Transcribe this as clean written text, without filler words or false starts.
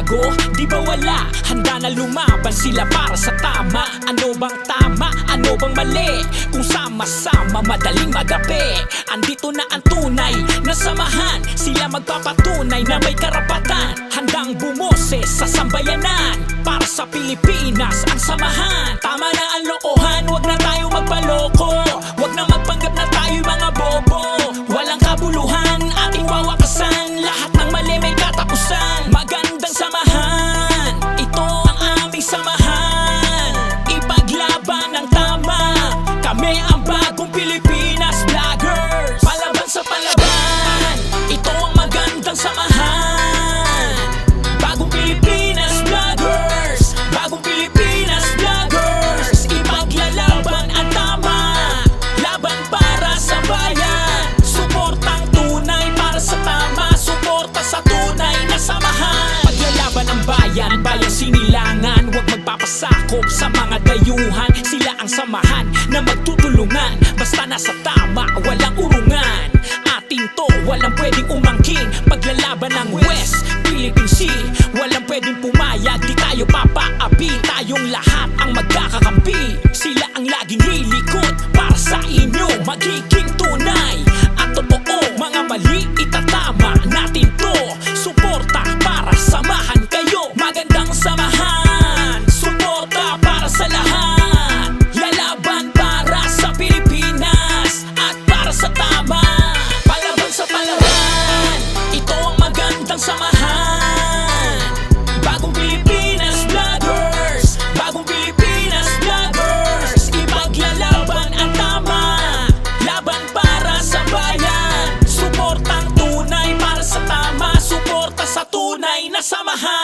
bago? Di ba wala? Handa na lumaban sila para sa tama. Ano bang tama? Ano bang mali? Kung sama-sama madaling magapi. Andito na ang tunay na samahan. Sila magpapatunay na may karapatan. Handang bumoses sa sambayanan. Para sa Pilipinas ang samahan. Tama na ang lokohan, wag na tayo magpaloko. Wag na magpanggap na tayo'y mga bobo. Walang kabuluhan, ating wawakasan. Lahat ng mali may katapusan. Magandang samahan, ito ang aming samahan. Ipaglaban ang tama. Kami ang bagong Pilipinas Vloggers. Palaban sa palaban, ito ang magandang samahan. Bagong Pilipinas Vloggers. Bagong Pilipinas Vloggers. Ipaglalaban ang tama. Laban para sa bayan. Suportang tunay para sa tama. Suporta sa tunay na samahan. Paglalaban ang bayan, bayan sinilangan. Huwag magpapasakop sa mga dayuhan. Sila ang samahan na magtutulungan. Basta nasa tama, walang urungan. Atin to, walang pwedeng umangkin. Paglalaban ng West Philippine Sea, walang pwedeng pumayag. Di tayo papaapi, tayong lahat ang magkakakampi. Sila ang laging lilikod para sa inyo. Magiging tunay at totoo. Mga mali itatama natin to. Suporta para samahan kayo. Magandang samahan. Suporta para sa lahat. Lalaban para sa Pilipinas at para sa tama. Palaban sa palaban, ito ang magandang samahan. Bagong Pilipinas Vloggers. Bagong Pilipinas Vloggers. Ipaglalaban ang tama. Laban para sa bayan. Suportang tunay para sa tama. Suporta sa tunay na samahan.